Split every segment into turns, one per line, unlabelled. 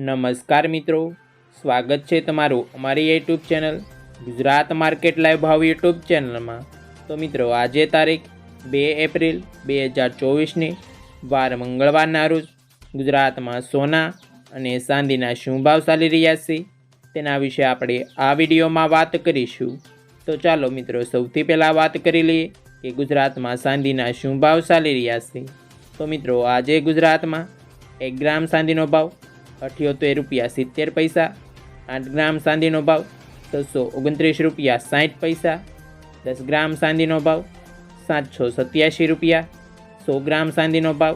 નમસ્કાર મિત્રો, સ્વાગત છે તમારું અમારી YouTube channel Gujarat market live ભાવ યુટ્યુબ ચેનલમાં। તો મિત્રો, આજે તારીખ 2 એપ્રિલ 2024ની વાર મંગળવારના રોજ ગુજરાતમાં સોના અને ચાંદીના શું ભાવ ચાલી રહ્યા છે તેના વિશે આપણે આ વિડીયોમાં વાત કરીશું। તો ચાલો મિત્રો, સૌથી પહેલાં વાત કરી લઈએ કે ગુજરાતમાં ચાંદીના શું ભાવ ચાલી રહ્યા છે। તો મિત્રો, આજે ગુજરાતમાં 1 ગ્રામ ચાંદીનો ભાવ 78 રૂપિયા 70 પૈસા, 8 ગ્રામ ચાંદીનો ભાવ 629 રૂપિયા 60 પૈસા, 10 ગ્રામ ચાંદીનો ભાવ 787 રૂપિયા, 100 ગ્રામ ચાંદીનો ભાવ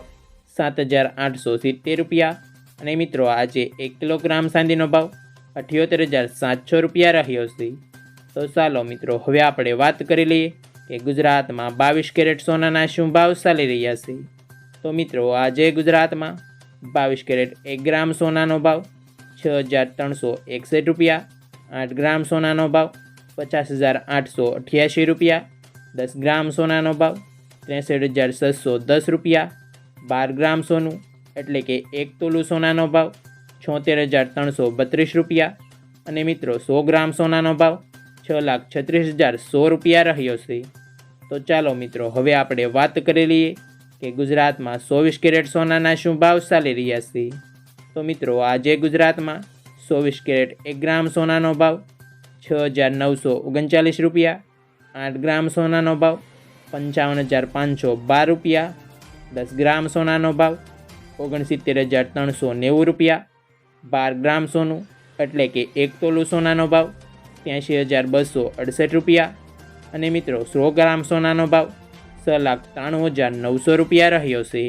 7870 રૂપિયા અને મિત્રો, આજે 1 કિલોગ્રામ ચાંદીનો ભાવ 78,700 રૂપિયા રહ્યો છે। તો ચાલો મિત્રો, હવે આપણે વાત કરી લઈએ કે ગુજરાતમાં 22 કેરેટ સોનાના શું ભાવ ચાલી રહ્યા છે। તો મિત્રો, આજે ગુજરાતમાં 22 કેરેટ 1 ગ્રામ સોનાનો ભાવ 6,361 રૂપિયા, 8 ગ્રામ સોનાનો ભાવ 50,888 રૂપિયા, 10 ગ્રામ સોનાનો ભાવ 63,610 રૂપિયા, 12 ગ્રામ સોનું એટલે કે 1 તોલું સોનાનો ભાવ 76,332 રૂપિયા અને મિત્રો, 100 ગ્રામ સોનાનો ભાવ 6,36,100 રૂપિયા રહ્યો છે। તો ચાલો મિત્રો, હવે આપણે વાત કરી લઈએ કે ગુજરાતમાં 24 કેરેટ સોનાના શું ભાવ ચાલી રહ્યા છે। તો મિત્રો, આજે ગુજરાતમાં 24 કેરેટ 1 ગ્રામ સોનાનો ભાવ 6,939 રૂપિયા, 8 ગ્રામ સોનાનો ભાવ 55,512 રૂપિયા, 10 ગ્રામ સોનાનો ભાવ 69,390 રૂપિયા, 12 ગ્રામ સોનું એટલે કે 1 તોલું સોનાનો ભાવ 83,268 રૂપિયા અને મિત્રો, 100 ગ્રામ સોનાનો ભાવ 6,93,900 રૂપિયા રહ્યો છે।